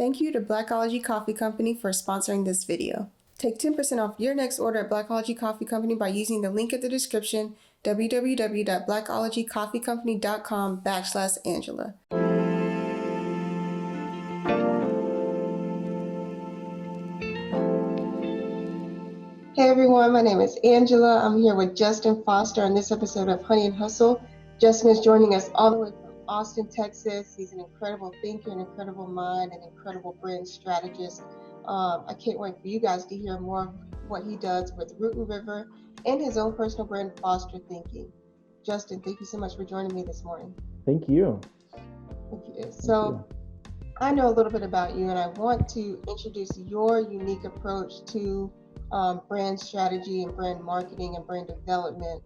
Thank you to Blackology Coffee Company for sponsoring this video. Take 10% off your next order at Blackology Coffee Company by using the link in the description, www.blackologycoffeecompany.com/Angela. Hey everyone, my name is Angela. I'm here with Justin Foster on this episode of Honey and Hustle. Justin is joining us all the way from Austin, Texas. He's an incredible thinker, an incredible mind, an incredible brand strategist. I can't wait for you guys to hear more of what he does with Root and River and his own personal brand, Foster Thinking. Justin, thank you so much for joining me this morning. Thank you. Thank you. So I know a little bit about you, and I want to introduce your unique approach to brand strategy and brand marketing and brand development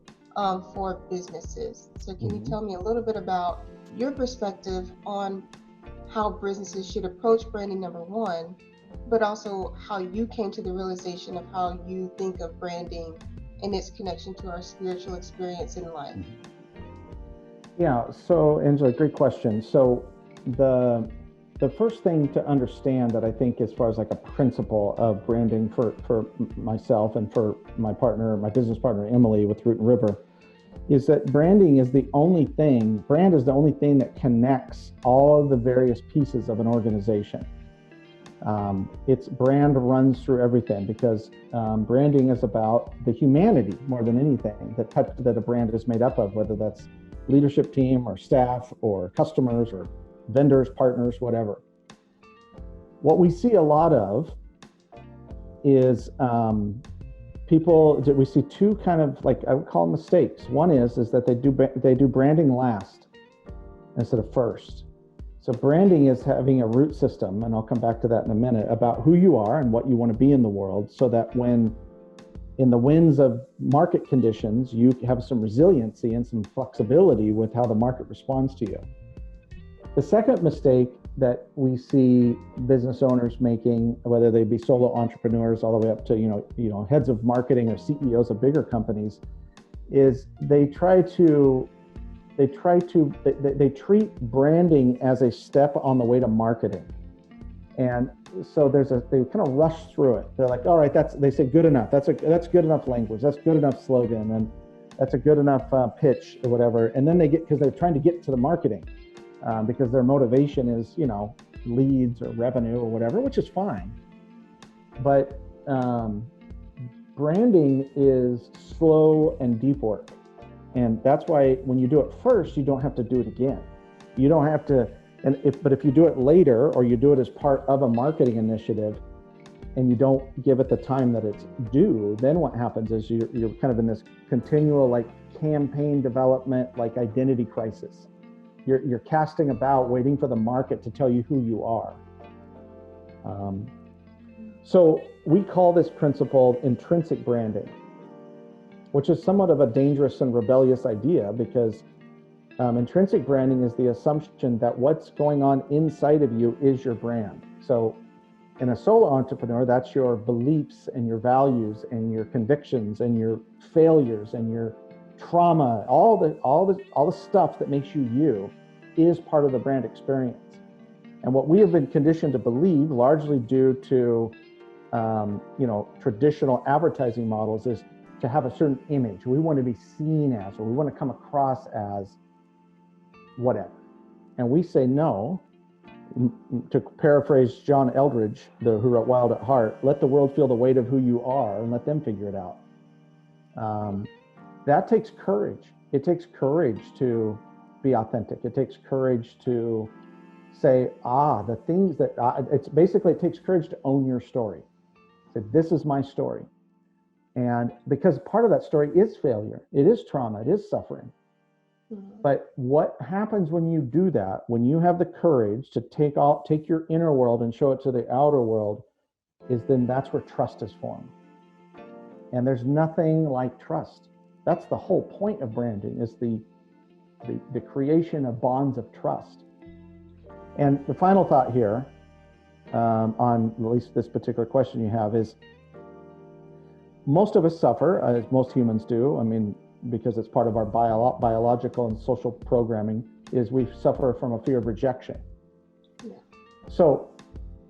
for businesses. So can you tell me a little bit about your perspective on how businesses should approach branding, number one, but also how you came to the realization of how you think of branding and its connection to our spiritual experience in life? Yeah, so Angela, great question. So the first thing to understand that I think as far as like a principle of branding for myself and for my business partner, Emily with Root and River, is that brand is the only thing that connects all of the various pieces of an organization. Its brand runs through everything because branding is about the humanity more than anything that a brand is made up of, whether that's leadership team or staff or customers or vendors, partners, whatever. What we see a lot of is we see two kind of, like, I would call them mistakes. One is that they do branding last instead of first. So branding is having a root system, and I'll come back to that in a minute, about who you are and what you want to be in the world, so that when in the winds of market conditions, you have some resiliency and some flexibility with how the market responds to you. The second mistake that we see business owners making, whether they be solo entrepreneurs all the way up to heads of marketing or CEOs of bigger companies, is they treat branding as a step on the way to marketing. And so they kind of rush through it. They're like, all right, they say good enough. That's good enough language. That's good enough slogan. And that's a good enough pitch or whatever. And then because they're trying to get to the marketing because their motivation is, leads or revenue or whatever, which is fine. But branding is slow and deep work. And that's why when you do it first, you don't have to do it again. You don't have to. But if you do it later, or you do it as part of a marketing initiative and you don't give it the time that it's due, then what happens is you're kind of in this continual like campaign development, like identity crisis. You're casting about, waiting for the market to tell you who you are. So we call this principle intrinsic branding, which is somewhat of a dangerous and rebellious idea, because intrinsic branding is the assumption that what's going on inside of you is your brand. So in a solo entrepreneur, that's your beliefs and your values and your convictions and your failures and your trauma, all the stuff that makes you is part of the brand experience. And what we have been conditioned to believe, largely due to traditional advertising models, is to have a certain image. We want to be seen as, or we want to come across as whatever. And we say no. To paraphrase John Eldridge, who wrote Wild at Heart, let the world feel the weight of who you are and let them figure it out. That takes courage. It takes courage to be authentic. It takes courage to say, the things that, it takes courage to own your story. Say, this is my story. And because part of that story is failure, it is trauma, it is suffering. But what happens when you do that, when you have the courage to take your inner world and show it to the outer world, is then that's where trust is formed. And there's nothing like trust. That's the whole point of branding, is the creation of bonds of trust. And the final thought here, on at least this particular question you have, is most of us suffer, as most humans do. I mean, because it's part of our biological and social programming, is we suffer from a fear of rejection. Yeah. So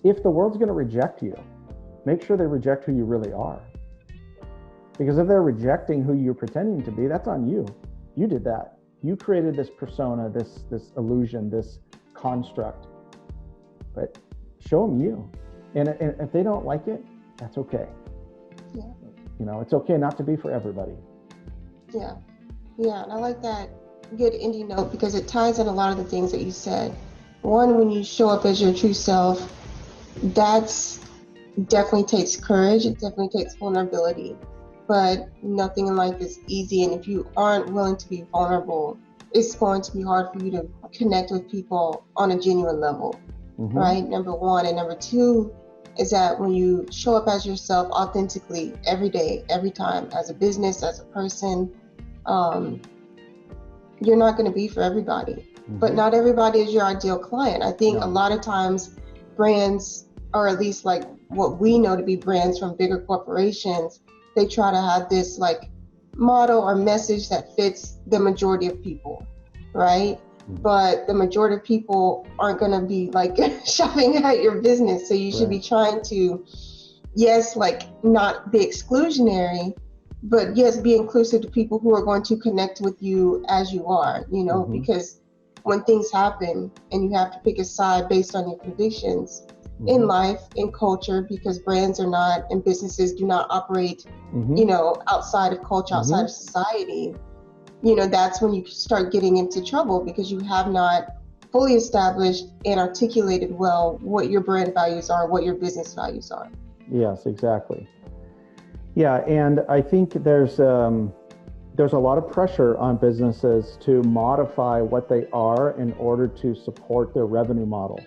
if the world's going to reject you, make sure they reject who you really are. Because if they're rejecting who you're pretending to be, that's on you. You did that. You created this persona, this illusion, this construct. But show them you. And if they don't like it, that's okay. Yeah. You know, it's okay not to be for everybody. Yeah. Yeah. And I like that good ending note because it ties in a lot of the things that you said. One, when you show up as your true self, that's definitely takes courage. It definitely takes vulnerability. But nothing in life is easy. And if you aren't willing to be vulnerable, it's going to be hard for you to connect with people on a genuine level, right? Number one. And number two is that when you show up as yourself authentically every day, every time, as a business, as a person, you're not going to be for everybody. But not everybody is your ideal client. I think a lot of times brands, or at least like what we know to be brands from bigger corporations, they try to have this like motto or message that fits the majority of people, right? But the majority of people aren't going to be like shopping at your business. So you should be trying to, yes, like not be exclusionary, but yes, be inclusive to people who are going to connect with you as you are, you know, because when things happen and you have to pick a side based on your convictions, in life, in culture, because brands are not, and businesses do not operate, you know, outside of culture, outside of society, you know, that's when you start getting into trouble because you have not fully established and articulated well what your brand values are, what your business values are. Yes, exactly. Yeah, and I think there's a lot of pressure on businesses to modify what they are in order to support their revenue model.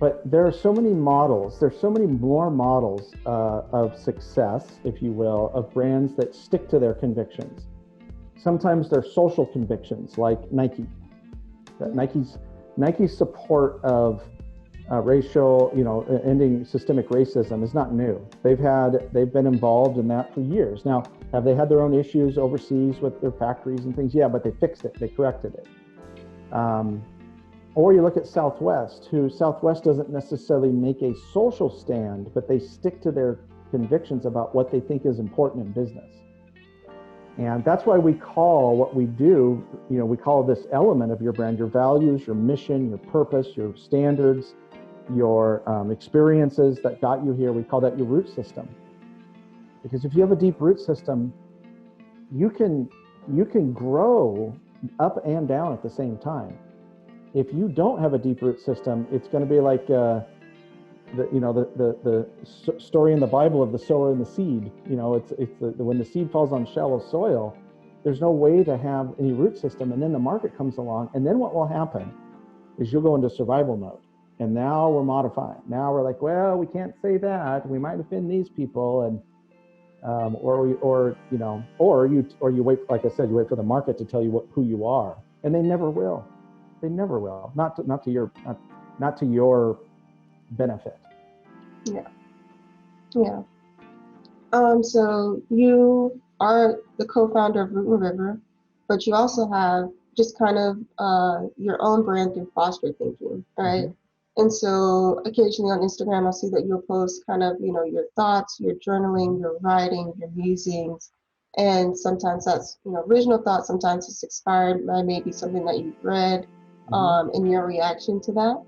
But there are so many models, there's so many more models of success, if you will, of brands that stick to their convictions. Sometimes they're social convictions, like Nike. Nike's support of racial, you know, ending systemic racism is not new. They've been involved in that for years. Now, have they had their own issues overseas with their factories and things? Yeah, but they fixed it, they corrected it. Or you look at Southwest, Southwest doesn't necessarily make a social stand, but they stick to their convictions about what they think is important in business. And that's why we call what we do, you know, we call this element of your brand, your values, your mission, your purpose, your standards, your experiences that got you here. We call that your root system. Because if you have a deep root system, you can grow up and down at the same time. If you don't have a deep root system, it's going to be like the story in the Bible of the sower and the seed. You know, it's when the seed falls on shallow soil, there's no way to have any root system. And then the market comes along, and then what will happen is you'll go into survival mode. And now we're modifying. Now we're like, well, we can't say that. We might offend these people, and or you wait. Like I said, you wait for the market to tell you who you are, and they never will. They never will. Not to your benefit. Yeah. So you are the co-founder of Root and River, but you also have just kind of your own brand through Foster Thinking, right? And so occasionally on Instagram, I'll see that you'll post kind of, you know, your thoughts, your journaling, your writing, your musings. And sometimes that's, you know, original thoughts. Sometimes it's inspired by maybe something that you've read, and your reaction to that.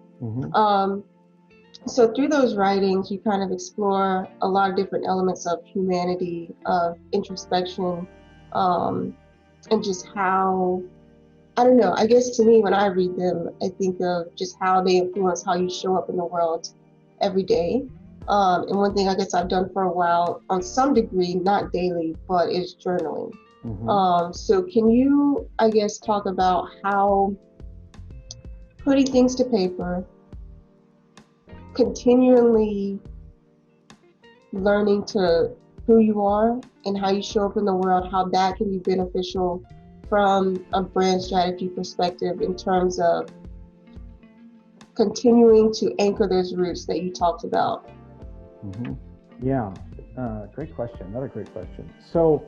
So through those writings, you kind of explore a lot of different elements of humanity, of introspection, and just how, I don't know, I guess to me, when I read them, I think of just how they influence how you show up in the world every day. And one thing I guess I've done for a while, on some degree, not daily, but is journaling. So can you, I guess, talk about how putting things to paper, continually learning to who you are and how you show up in the world, how that can be beneficial from a brand strategy perspective in terms of continuing to anchor those roots that you talked about? Yeah, great question. Another great question. So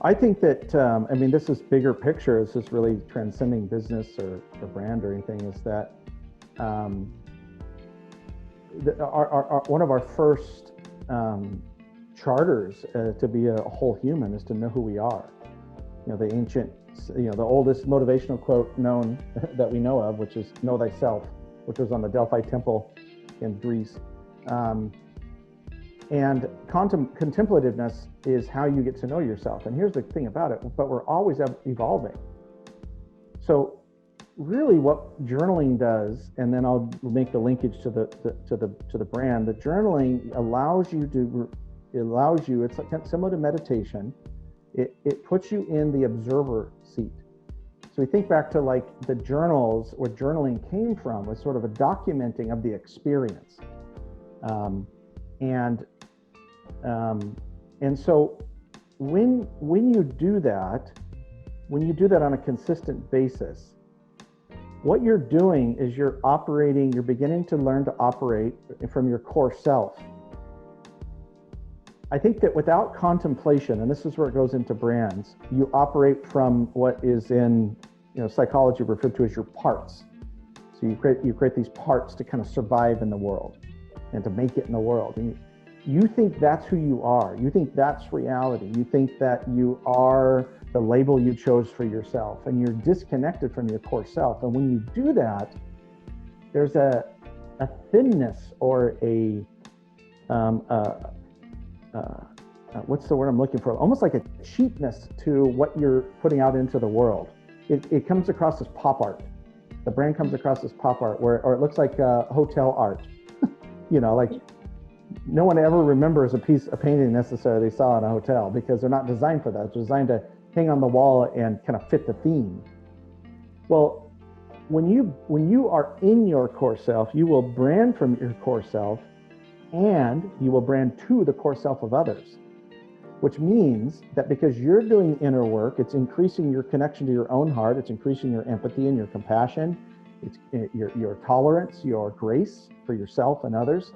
I think that, this is bigger picture. This is really transcending business or brand or anything, is that one of our first charters to be a whole human is to know who we are. The ancient, the oldest motivational quote known that we know of, which is "Know thyself," which was on the Delphi Temple in Greece. And contemplativeness is how you get to know yourself. And here's the thing about it, but we're always evolving. So really what journaling does, and then I'll make the linkage to the brand, the journaling allows you, it's like similar to meditation. It puts you in the observer seat. So we think back to like the journals, where journaling came from was sort of a documenting of the experience. And so when you do that on a consistent basis, what you're doing is you're beginning to learn to operate from your core self. I think that without contemplation, and this is where it goes into brands, you operate from what is in psychology referred to as your parts. So you create these parts to kind of survive in the world and to make it in the world. And you think that's who you are. You think that's reality. You think that you are the label you chose for yourself, and you're disconnected from your core self. And when you do that, there's a thinness or what's the word I'm looking for? Almost like a cheapness to what you're putting out into the world. It comes across as pop art. The brand comes across as pop art, or it looks like hotel art. Like no one ever remembers a painting necessarily they saw in a hotel, because they're not designed for that. They're designed to hang on the wall and kind of fit the theme. Well, when you are in your core self, you will brand from your core self, and you will brand to the core self of others, which means that because you're doing inner work, it's increasing your connection to your own heart, it's increasing your empathy and your compassion, it's your tolerance, your grace for yourself and others.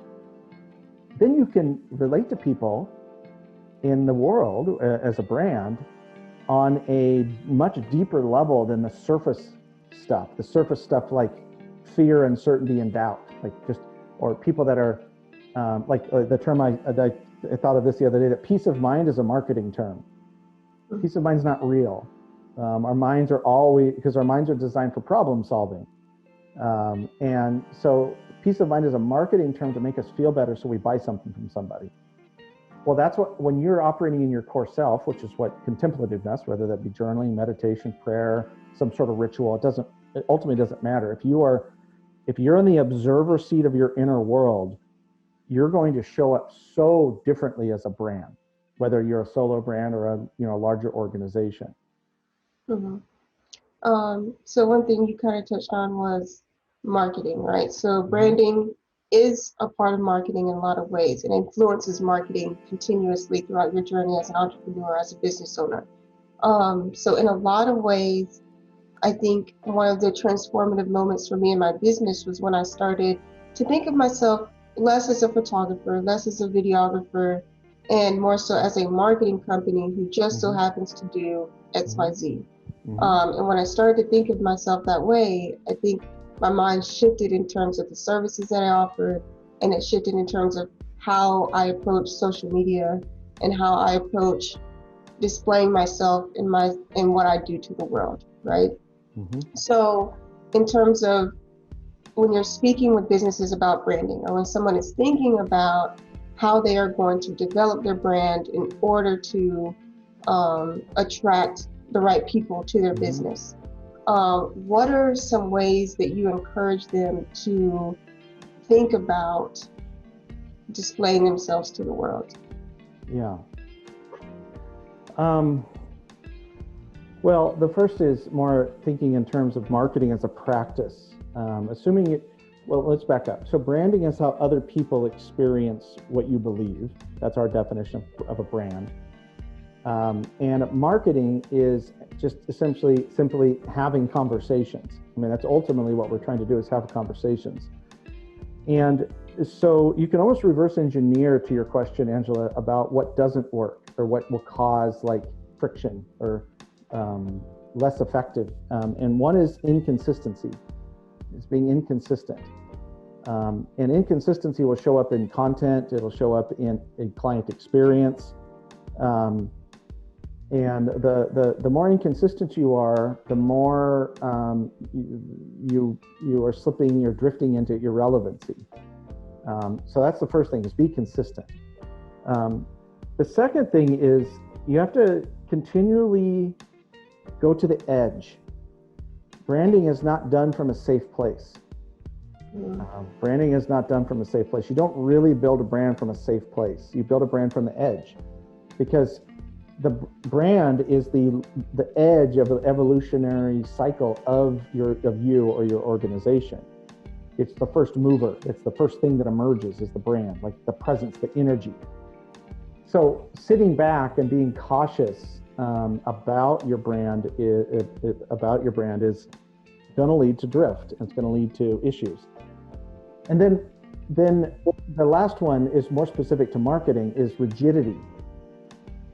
Then you can relate to people in the world as a brand on a much deeper level than the surface stuff. The surface stuff like fear, uncertainty, and doubt, or people that are the term I thought of this the other day, that peace of mind is a marketing term. Peace of mind is not real. Our minds are designed for problem solving. And so peace of mind is a marketing term to make us feel better, so we buy something from somebody. Well, that's when you're operating in your core self, which is what contemplativeness, whether that be journaling, meditation, prayer, some sort of ritual, it ultimately doesn't matter. If you're in the observer seat of your inner world, you're going to show up so differently as a brand, whether you're a solo brand or a larger organization. Mm-hmm. So one thing you kind of touched on was marketing, right? So branding is a part of marketing in a lot of ways. It influences marketing continuously throughout your journey as an entrepreneur, as a business owner. So in a lot of ways, I think one of the transformative moments for me in my business was when I started to think of myself less as a photographer, less as a videographer, and more so as a marketing company who just so happens to do XYZ. And when I started to think of myself that way, I think my mind shifted in terms of the services that I offered, and it shifted in terms of how I approach social media and how I approach displaying myself in what I do to the world, right? So in terms of when you're speaking with businesses about branding, or when someone is thinking about how they are going to develop their brand in order to attract the right people to their business, what are some ways that you encourage them to think about displaying themselves to the world? Yeah. Well, the first is more thinking in terms of marketing as a practice. Let's back up. So branding is how other people experience what you believe. That's our definition of a brand. And marketing is just essentially simply having conversations. I mean, that's ultimately what we're trying to do, is have conversations. And so you can almost reverse engineer to your question, Angela, about what doesn't work or what will cause like friction or less effective. And one is inconsistency. It's being inconsistent. And inconsistency will show up in content. It'll show up in client experience. And the more inconsistent you are, the more you are slipping, you're drifting into irrelevancy. So that's the first thing, is be consistent. The second thing is you have to continually go to the edge. Branding is not done from a safe place. Branding is not done from a safe place. You don't really build a brand from a safe place. You build a brand from the edge, because the brand is the edge of the evolutionary cycle of you or your organization. It's the first mover. It's the first thing that emerges is the brand, like the presence, the energy. So sitting back and being cautious about your brand is going to lead to drift. It's going to lead to issues. And then the last one is more specific to marketing, is rigidity.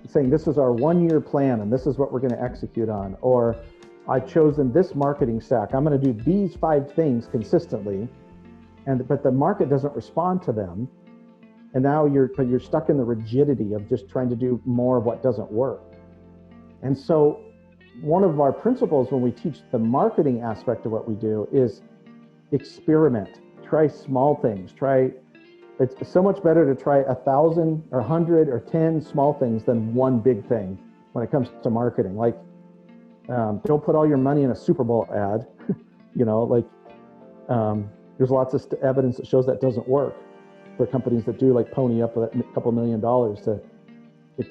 Saying this is our 1-year plan and this is what we're going to execute on, or I've chosen this marketing stack. I'm going to do these 5 things consistently, but the market doesn't respond to them. And now you're stuck in the rigidity of just trying to do more of what doesn't work. And so one of our principles when we teach the marketing aspect of what we do is experiment, try small things, it's so much better to try 1,000 or 100 or 10 small things than one big thing when it comes to marketing. Like, don't put all your money in a Super Bowl ad. There's lots of evidence that shows that doesn't work for companies that do like pony up a couple $1 million it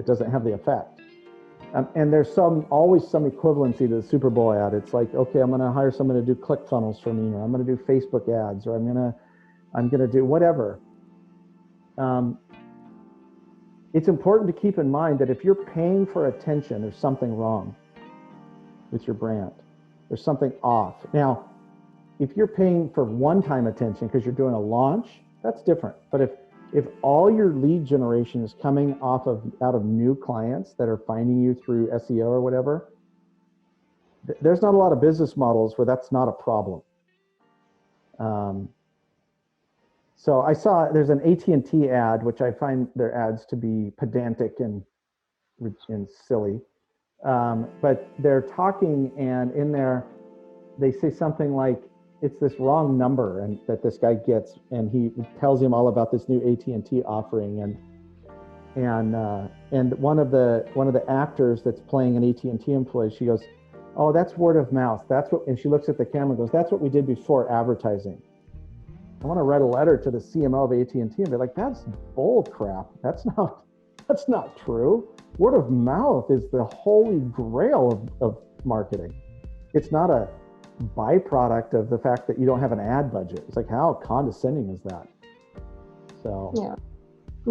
doesn't have the effect. And there's always some equivalency to the Super Bowl ad. It's like, okay, I'm going to hire someone to do ClickFunnels for me, or I'm going to do Facebook ads, or I'm going to do whatever. It's important to keep in mind that if you're paying for attention, there's something wrong with your brand. There's something off. Now, if you're paying for one-time attention because you're doing a launch, that's different. But if all your lead generation is coming out of new clients that are finding you through SEO or whatever, there's not a lot of business models where that's not a problem. So I saw there's an AT&T ad, which I find their ads to be pedantic and silly. But they're talking, and in there, they say something like, it's this wrong number and that this guy gets, and he tells him all about this new AT&T offering, and one of the actors that's playing an AT&T employee, she goes, "Oh, that's word of mouth. That's what," and she looks at the camera and goes, "That's what we did before advertising." I want to write a letter to the CMO of AT&T and be like, "That's bull crap. That's not true. Word of mouth is the holy grail of marketing. It's not a byproduct of the fact that you don't have an ad budget." It's like, how condescending is that? So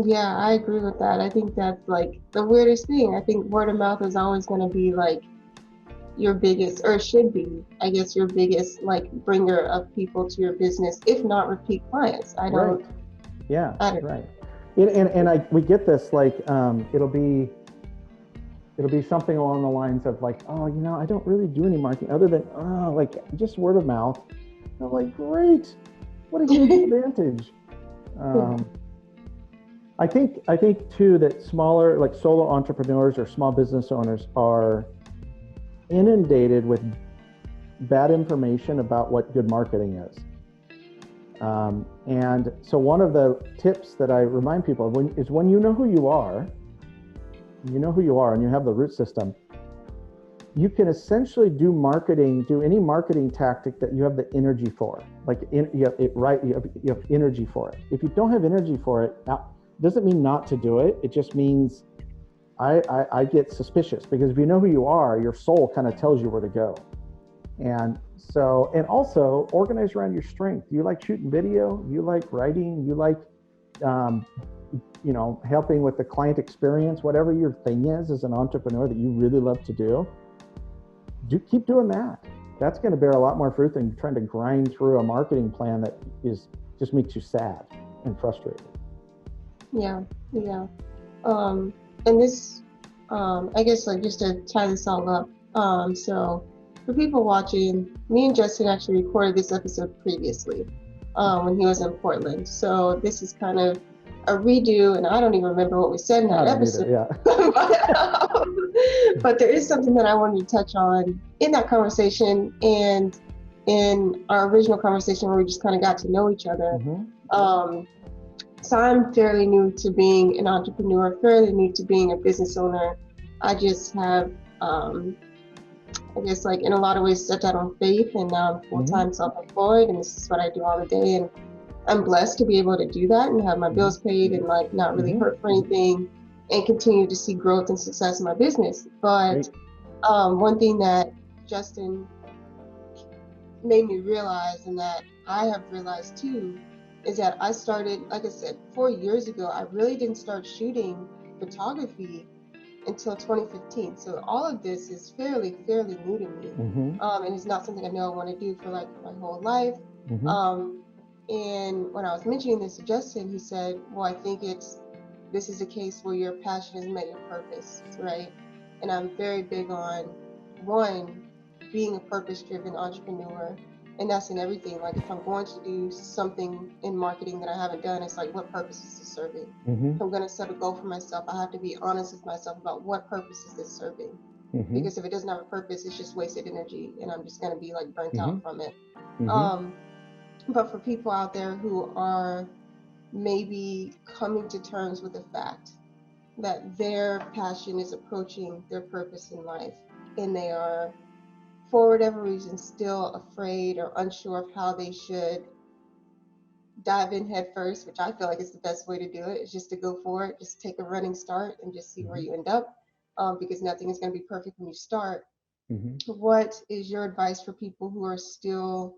yeah, I agree with that. I think that's like the weirdest thing. I think word of mouth is always going to be like your biggest, or should be, I guess, your biggest like bringer of people to your business, if not repeat clients. Right. We get this like it'll be something along the lines of like, "Oh, I don't really do any marketing other than like just word of mouth." I'm like, great, what a huge advantage. I think too that smaller, like solo entrepreneurs or small business owners are inundated with bad information about what good marketing is. And so one of the tips that I remind people of is when you know who you are, and you have the root system, you can essentially do any marketing tactic that you have the energy for. Like you have energy for it. If you don't have energy for it, now, it doesn't mean not to do it. It just means I get suspicious, because if you know who you are, your soul kind of tells you where to go. And also organize around your strength. You like shooting video, you like writing, you like helping with the client experience, whatever your thing is as an entrepreneur that you really love to do, keep doing that. That's going to bear a lot more fruit than trying to grind through a marketing plan that just makes you sad and frustrated. Yeah. And this, I guess, like, just to tie this all up, so for people watching, me and Justin actually recorded this episode previously when he was in Portland. So this is kind of a redo, and I don't even remember what we said in that episode. But there is something that I wanted to touch on in that conversation and in our original conversation where we just kind of got to know each other. So I'm fairly new to being an entrepreneur, fairly new to being a business owner. I just have, I guess, like in a lot of ways, stepped out on faith, and now I'm full-time self-employed, and this is what I do all the day. And I'm blessed to be able to do that and have my bills paid and like not really hurt for anything, and continue to see growth and success in my business. But one thing that Justin made me realize, and that I have realized too, is that I started, like I said, 4 years ago. I really didn't start shooting photography until 2015. So all of this is fairly new to me, and it's not something I know I want to do for like my whole life. And when I was mentioning this to Justin, he said, well, I think this is a case where your passion has met your purpose, right? And I'm very big on, one, being a purpose-driven entrepreneur. And that's in everything. Like if I'm going to do something in marketing that I haven't done, it's like, what purpose is this serving? If I'm going to set a goal for myself, I have to be honest with myself about what purpose is this serving? Because if it doesn't have a purpose, it's just wasted energy, and I'm just going to be like burnt out from it. But for people out there who are maybe coming to terms with the fact that their passion is approaching their purpose in life, and they are, for whatever reason, still afraid or unsure of how they should dive in head first, which I feel like is the best way to do it, is just to go for it, just take a running start and just see where you end up, because nothing is going to be perfect when you start. What is your advice for people who are still,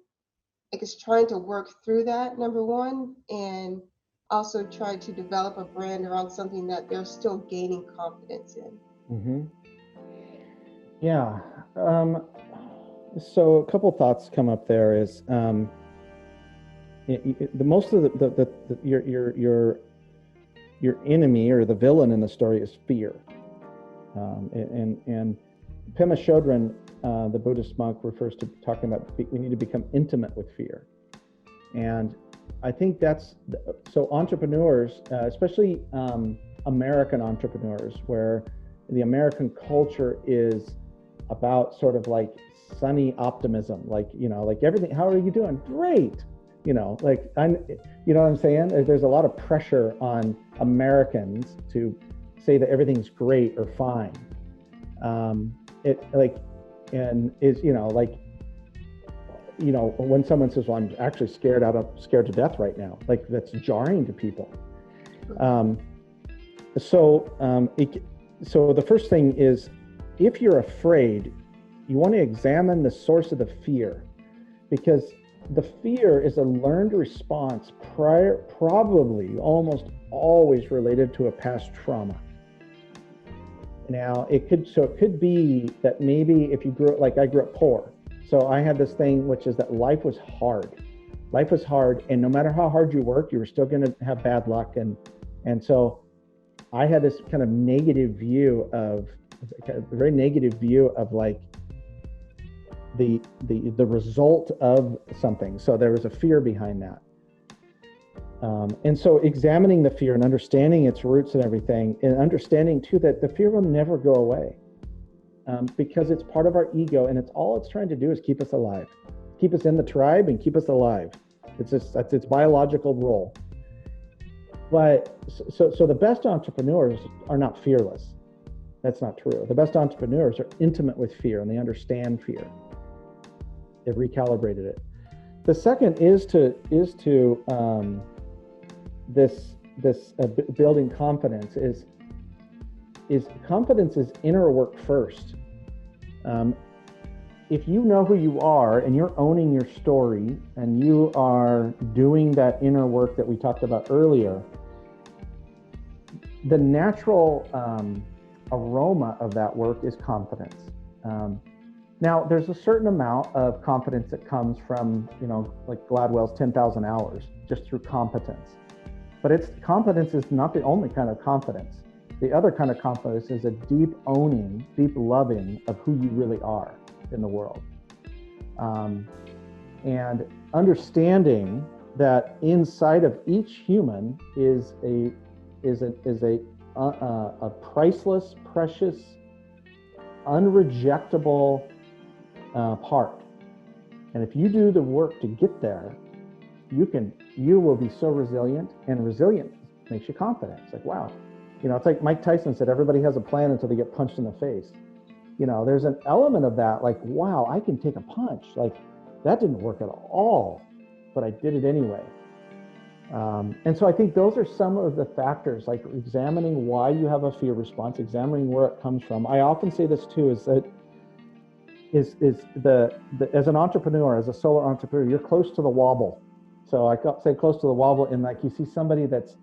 I guess, trying to work through that, number one, and also trying to develop a brand around something that they're still gaining confidence in? Yeah. So a couple thoughts come up there is the most of your enemy or the villain in the story is fear. And Pema Chodron, the Buddhist monk, refers to talking about we need to become intimate with fear. And I think that's, so entrepreneurs, especially American entrepreneurs, where the American culture is about sort of like sunny optimism, like, you know, like everything, how are you doing? Great. You know, like, you know what I'm saying? There's a lot of pressure on Americans to say that everything's great or fine. When someone says, well, I'm actually scared to death right now, like that's jarring to people. So the first thing is, if you're afraid, you want to examine the source of the fear, because the fear is a learned response probably almost always related to a past trauma. Now, it could be that maybe if you grew up, like I grew up poor. So I had this thing, which is that life was hard. Life was hard, and no matter how hard you worked, you were still going to have bad luck. And so I had this kind of negative view of, like the result of something. So there was a fear behind that. And so examining the fear and understanding its roots and everything, and understanding too that the fear will never go away, because it's part of our ego, and it's trying to do is keep us alive, keep us in the tribe and keep us alive. That's its biological role. But so the best entrepreneurs are not fearless. That's not true. The best entrepreneurs are intimate with fear, and they understand fear. They've recalibrated it. The second is building confidence is confidence is inner work first. If you know who you are and you're owning your story and you are doing that inner work that we talked about earlier, the natural aroma of that work is confidence. Now, there's a certain amount of confidence that comes from, like Gladwell's 10,000 hours, just through competence. But competence is not the only kind of confidence. The other kind of confidence is a deep owning, deep loving of who you really are in the world. And understanding that inside of each human is a priceless, precious, unrejectable part. And if you do the work to get there, you will be so resilient, and resilience makes you confident. It's like, wow, it's like Mike Tyson said, everybody has a plan until they get punched in the face. There's an element of that, like, wow, I can take a punch. Like, that didn't work at all, but I did it anyway. And so I think those are some of the factors, like examining why you have a fear response, examining where it comes from. I often say this too, is that as an entrepreneur, as a solo entrepreneur, you're close to the wobble. So I say close to the wobble in, like, you see somebody that's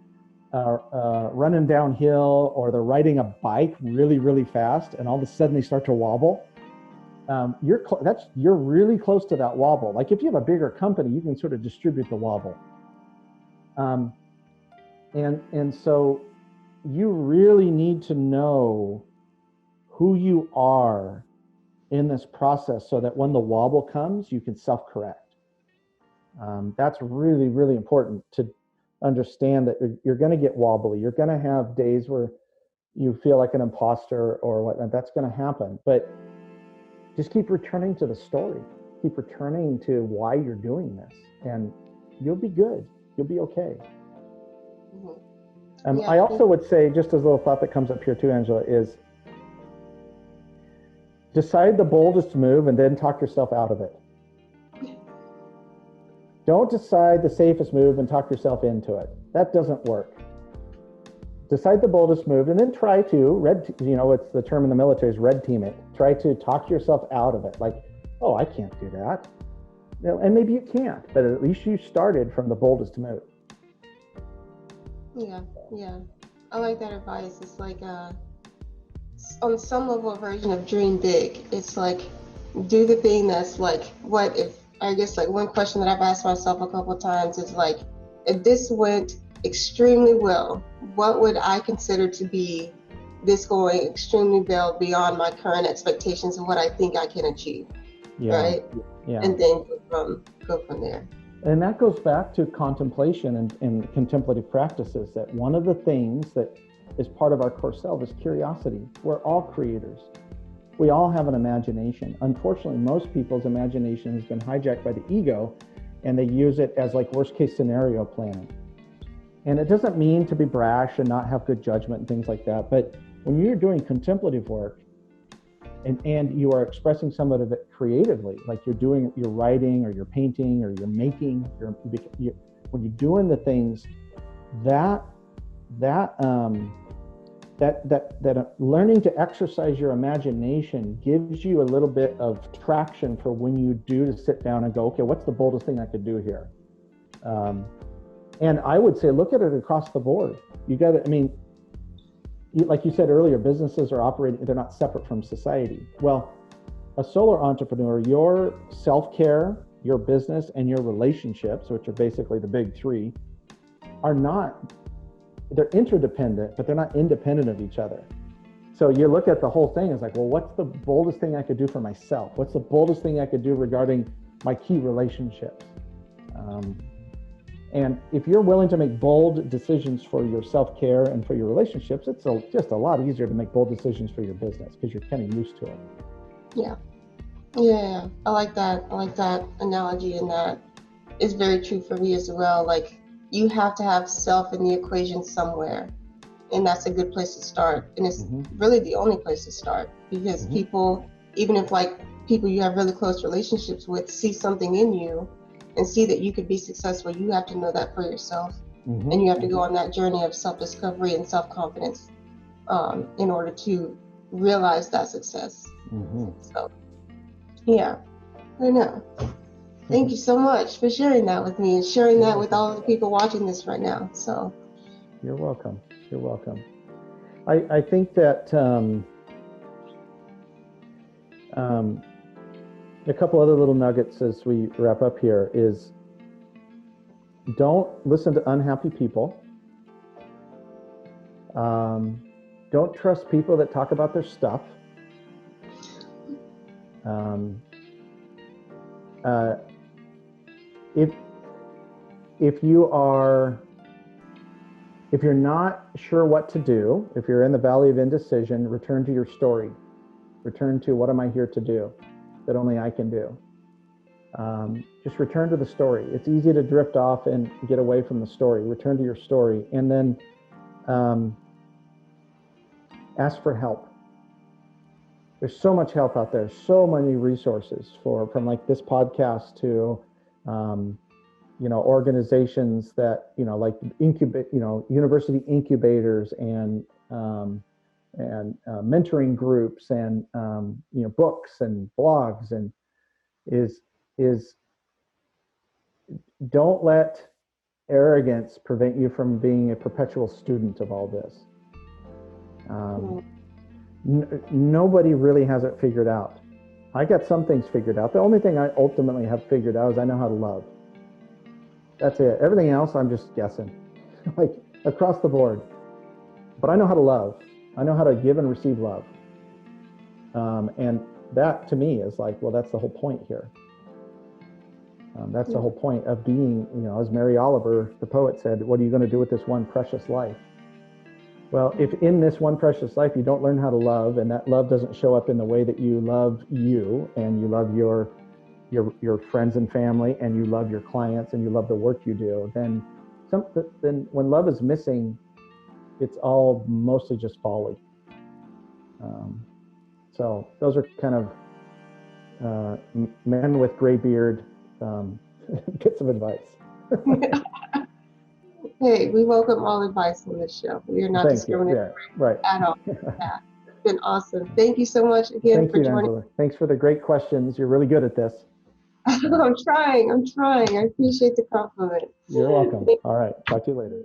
running downhill, or they're riding a bike really, really fast, and all of a sudden they start to wobble. You're really close to that wobble. Like, if you have a bigger company, you can sort of distribute the wobble. And so you really need to know who you are in this process, so that when the wobble comes, you can self-correct. That's really, really important to understand, that you're going to get wobbly. You're going to have days where you feel like an imposter or whatnot. That's going to happen. But just keep returning to the story. Keep returning to why you're doing this, and you'll be good. You'll be okay. I also would say, just as a little thought that comes up here too, Angela, is decide the boldest move and then talk yourself out of it. Don't decide the safest move and talk yourself into it. That doesn't work. Decide the boldest move, and then try to it's the term in the military is red team it. Try to talk yourself out of it. Like, oh, I can't do that. And maybe you can't, but at least you started from the boldest move. Yeah. I like that advice. It's like on some level a version of dream big. It's like, do the thing that's like, what if, I guess, like, one question that I've asked myself a couple of times is like, if this went extremely well, what would I consider to be this going extremely well beyond my current expectations and what I think I can achieve? Right? Yeah. And then go from there. And that goes back to contemplation and contemplative practices, that one of the things that is part of our core self is curiosity. We're all creators. We all have an imagination. Unfortunately, most people's imagination has been hijacked by the ego, and they use it as like worst case scenario planning. And it doesn't mean to be brash and not have good judgment and things like that. But when you're doing contemplative work and you are expressing some of it creatively, like you're writing or you're painting or you're making, when you're doing the things that learning to exercise your imagination gives you a little bit of traction for when you do to sit down and go, okay, what's the boldest thing I could do here? And I would say, look at it across the board. Like you said earlier, businesses are operating, they're not separate from society. Well, a solo entrepreneur, your self-care, your business, and your relationships, which are basically the big three, they're interdependent, but they're not independent of each other. So you look at the whole thing as like, well, what's the boldest thing I could do for myself? What's the boldest thing I could do regarding my key relationships? And if you're willing to make bold decisions for your self-care and for your relationships, it's just a lot easier to make bold decisions for your business because you're kind of used to it. Yeah. I like that analogy, and that is very true for me as well. Like, you have to have self in the equation somewhere, and that's a good place to start. And it's really the only place to start, because people, even if like people you have really close relationships with, see something in you and see that you could be successful, you have to know that for yourself. And you have to go on that journey of self-discovery and self-confidence in order to realize that success. So, yeah, I know. Thank you so much for sharing that with me and sharing that with all the people watching this right now. So, you're welcome. I think that a couple other little nuggets as we wrap up here is, don't listen to unhappy people. Don't trust people that talk about their stuff. if you're not sure what to do, if you're in the valley of indecision, return to your story. Return to, what am I here to do that only I can do? Just return to the story. It's easy to drift off and get away from the story. Return to your story, and then ask for help. There's so much help out there, so many resources from like this podcast to organizations that like incubate, university incubators and mentoring groups and books and blogs, and is don't let arrogance prevent you from being a perpetual student of all this. Nobody really has it figured out. I got some things figured out. The only thing I ultimately have figured out is I know how to love. That's it. Everything else, I'm just guessing, like across the board. But I know how to love. I know how to give and receive love. And that to me is like, well, that's the whole point here. That's the whole point of being, as Mary Oliver, the poet, said, what are you going to do with this one precious life? Well, if in this one precious life you don't learn how to love, and that love doesn't show up in the way that you love you, and you love your friends and family, and you love your clients, and you love the work you do, then when love is missing, it's all mostly just folly. So those are kind of men with gray beard bits of advice. Hey, we welcome all advice on this show. We are not discriminating at all. Yeah. It's been awesome. Thank you so much again for joining. Angela. Thanks for the great questions. You're really good at this. I'm trying. I appreciate the compliment. You're welcome. All right. Talk to you later.